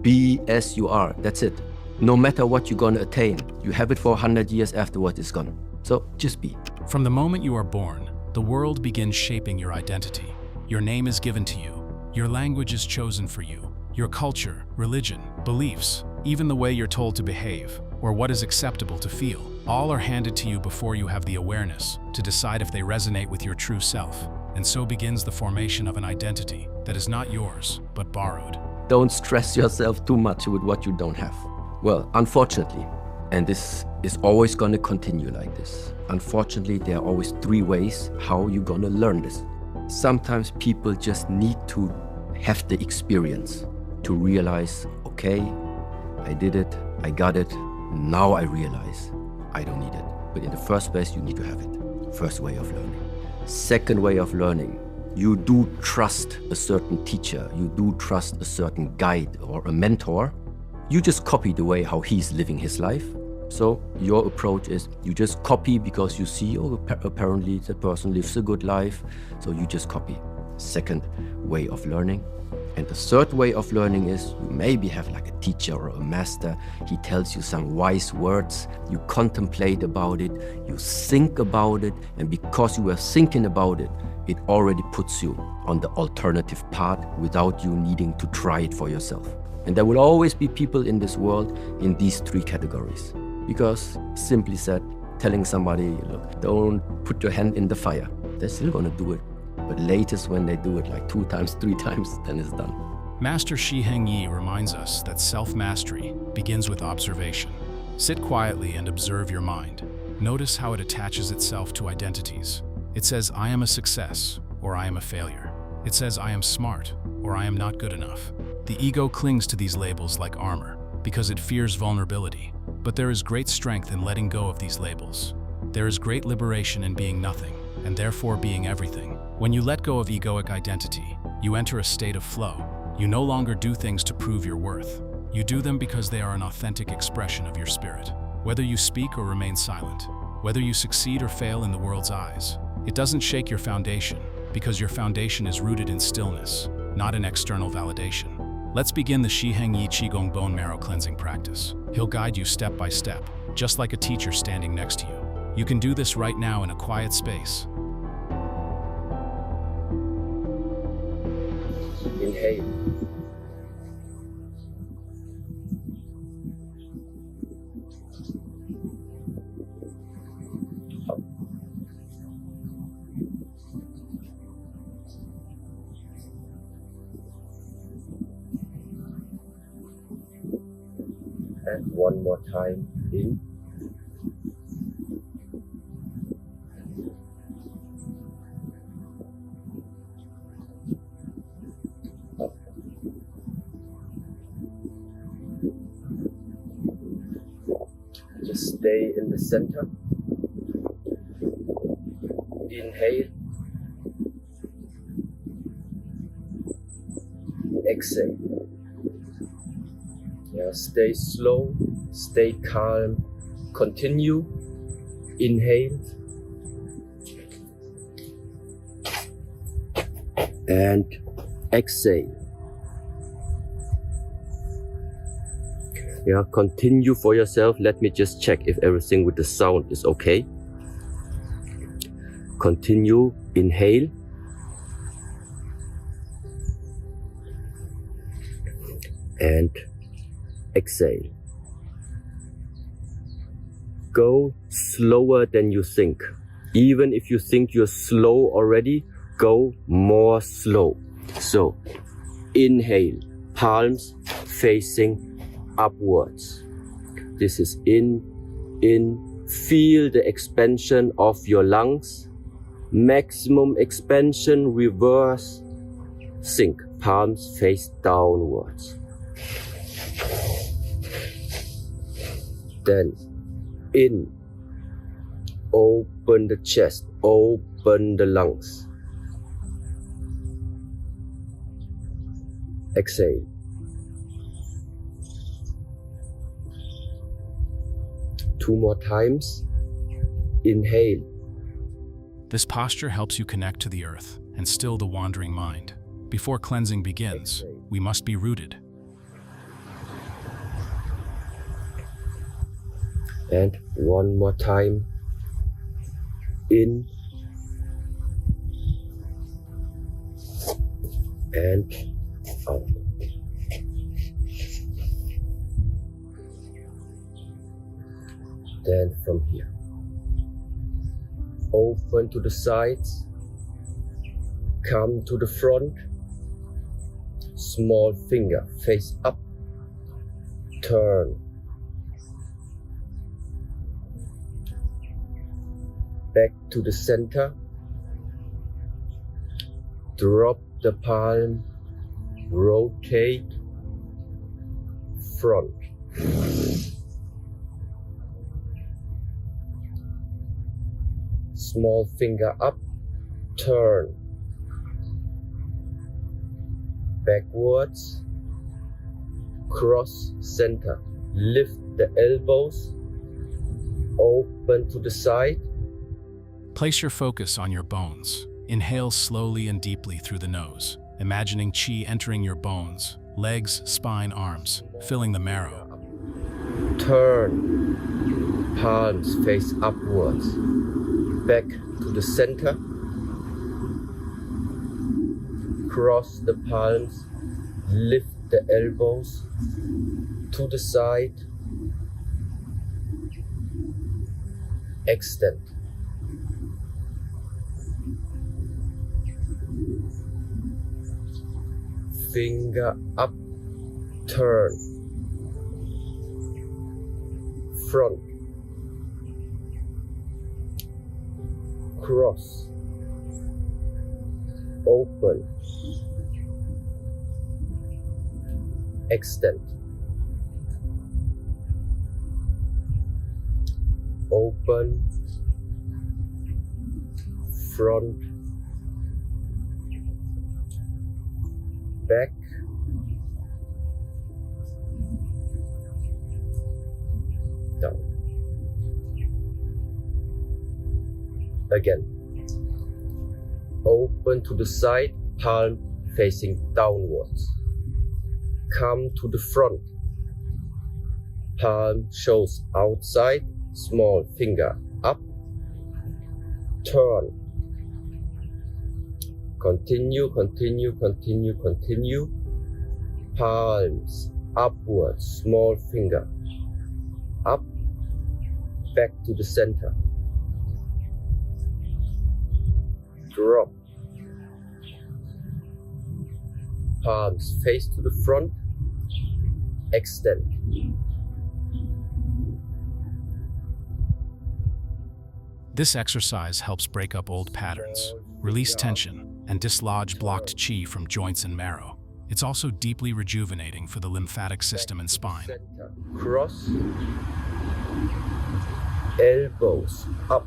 Be as you are. That's it. No matter what you're gonna attain, you have it for 100 years afterward, it's gone. So just be. From the moment you are born, the world begins shaping your identity. Your name is given to you. Your language is chosen for you. Your culture, religion, beliefs, even the way you're told to behave, or what is acceptable to feel, all are handed to you before you have the awareness to decide if they resonate with your true self. And so begins the formation of an identity that is not yours, but borrowed. Don't stress yourself too much with what you don't have. Well, unfortunately, and this is always going to continue like this, unfortunately, there are always 3 ways how you're going to learn this. Sometimes people just need to have the experience to realize, okay, I did it, I got it, now I realize I don't need it. But in the first place, you need to have it. First way of learning. Second way of learning, you do trust a certain teacher, you do trust a certain guide or a mentor. You just copy the way how he's living his life. So your approach is you just copy because you see, oh, apparently the person lives a good life, so you just copy. Second way of learning. And the third way of learning is you maybe have like a teacher or a master. He tells you some wise words, you contemplate about it, you think about it, and because you are thinking about it, it already puts you on the alternative path without you needing to try it for yourself. And there will always be people in this world in these 3 categories. Because, simply said, telling somebody, look, don't put your hand in the fire, they're still gonna do it. But latest when they do it like 2 times, 3 times, then it's done. Master Shi Heng Yi reminds us that self-mastery begins with observation. Sit quietly and observe your mind. Notice how it attaches itself to identities. It says, I am a success, or I am a failure. It says, I am smart, or I am not good enough. The ego clings to these labels like armor, because it fears vulnerability. But there is great strength in letting go of these labels. There is great liberation in being nothing, and therefore being everything. When you let go of egoic identity, you enter a state of flow. You no longer do things to prove your worth. You do them because they are an authentic expression of your spirit. Whether you speak or remain silent, whether you succeed or fail in the world's eyes, it doesn't shake your foundation, because your foundation is rooted in stillness, not in external validation. Let's begin the Shi Heng Yi Qigong bone marrow cleansing practice. He'll guide you step by step, just like a teacher standing next to you. You can do this right now in a quiet space. Inhale. And one more time, in. Up. Just stay in the center. Inhale. Exhale. Yeah, stay slow, stay calm, continue, inhale, and exhale. Yeah, continue for yourself. Let me just check if everything with the sound is okay. Continue, inhale, and exhale. Go slower than you think. Even if you think you're slow already, go more slow. So, inhale, palms facing upwards. This is in. Feel the expansion of your lungs. Maximum expansion, reverse, sink. Palms face downwards. Then in, open the chest, open the lungs. Exhale. Two more times. Inhale. This posture helps you connect to the earth and still the wandering mind. Before cleansing begins, we must be rooted. And one more time. In and out. Then from here, open to the sides, come to the front, small finger face up, turn, back to the center, drop the palm, rotate, front. Small finger up, turn, backwards, cross center, lift the elbows, open to the side. Place your focus on your bones. Inhale slowly and deeply through the nose, imagining qi entering your bones, legs, spine, arms, filling the marrow. Turn, palms face upwards, back to the center, cross the palms, lift the elbows to the side, extend. Finger up, turn, front, cross, open, extend, open, front, back, down. Again, open to the side, palm facing downwards. Come to the front, palm shows outside, small finger up, turn. Continue, continue, continue, continue. Palms upwards, small finger up, back to the center. Drop. Palms face to the front, extend. This exercise helps break up old patterns, release tension, and dislodge blocked qi from joints and marrow. It's also deeply rejuvenating for the lymphatic system and spine. Cross, elbows up,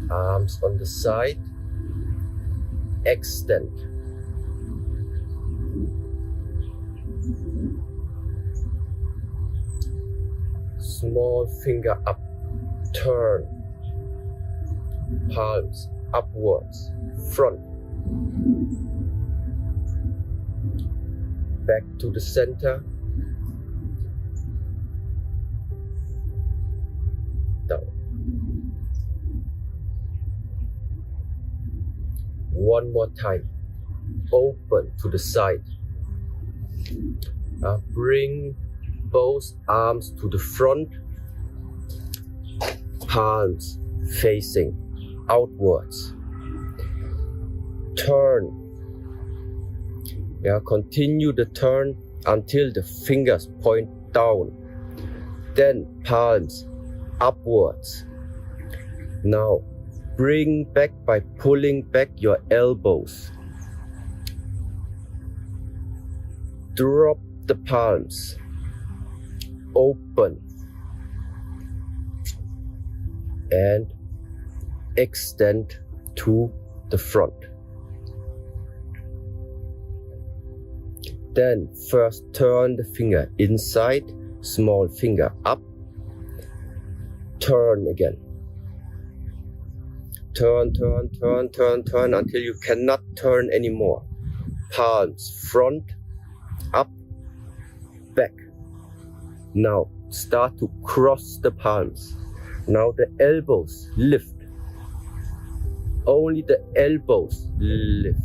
arms on the side, extend. Small finger up, turn, palms upwards, front, back to the center, down. One more time, open to the side. Now bring both arms to the front, palms facing outwards. Turn. Continue the turn until the fingers point down. Then palms upwards. Now bring back by pulling back your elbows. Drop the palms. Open. And extend to the front. Then first turn the finger inside, small finger up, turn again. Turn, turn, turn, turn, turn until you cannot turn anymore. Palms front, up, back, Now start to cross the palms. Now the elbows lift. Only the elbows lift.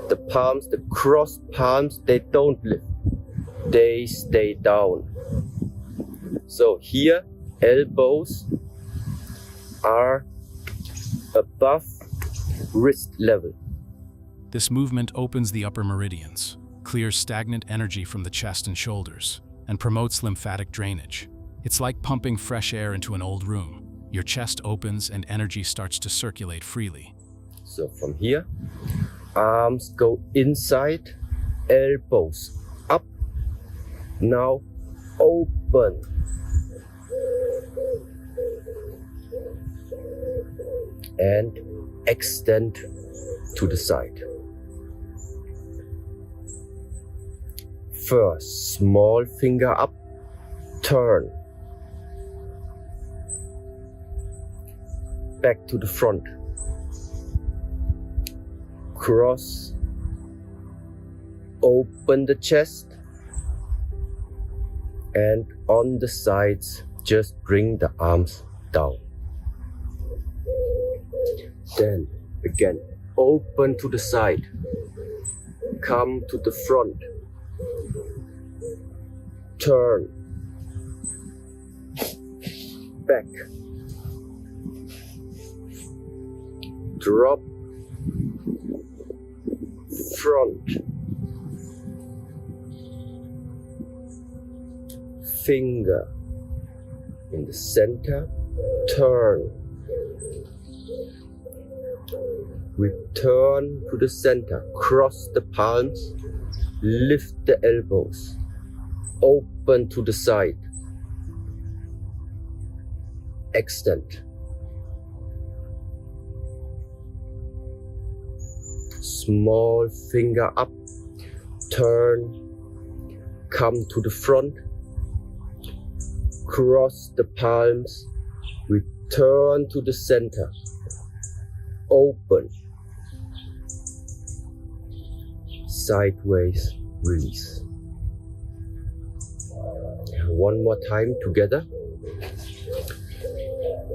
The palms, the crossed palms, they don't lift. They stay down. So here, elbows are above wrist level. This movement opens the upper meridians, clears stagnant energy from the chest and shoulders, and promotes lymphatic drainage. It's like pumping fresh air into an old room. Your chest opens and energy starts to circulate freely. So from here, arms go inside, elbows up. Now open. And extend to the side. First, small finger up, turn. Back to the front. Cross. Open the chest. And on the sides, just bring the arms down. Then again, open to the side. Come to the front. Turn. Back. Drop. Front. Finger in the center. Turn. Return to the center. Cross the palms. Lift the elbows. Open to the side. Extend. Small finger up. Turn. Come to the front. Cross the palms. Return to the center. Open. Sideways release. One more time together.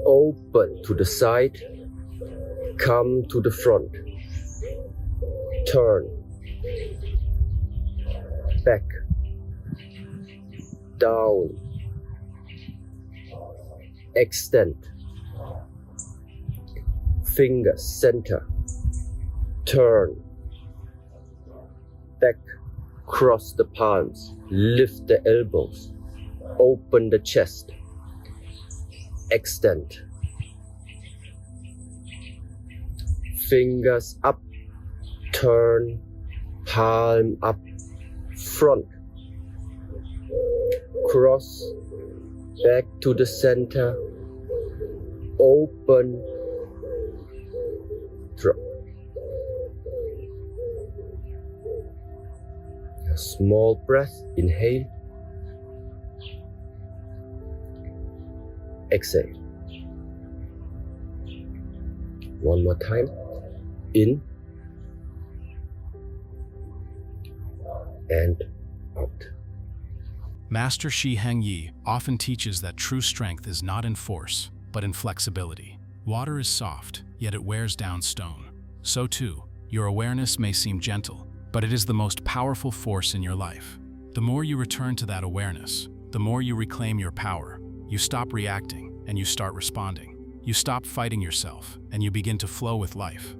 Open to the side. Come to the front. Turn. Back. Down. Extend. Fingers center. Turn. Back. Cross the palms. Lift the elbows. Open the chest. Extend. Fingers up. Turn. Palm up. Front. Cross. Back to the center. Open. Drop. A small breath. Inhale. Exhale. One more time. In. And out. Master Shi Heng Yi often teaches that true strength is not in force, but in flexibility. Water is soft, yet it wears down stone. So too, your awareness may seem gentle, but it is the most powerful force in your life. The more you return to that awareness, the more you reclaim your power. You stop reacting and you start responding. You stop fighting yourself and you begin to flow with life.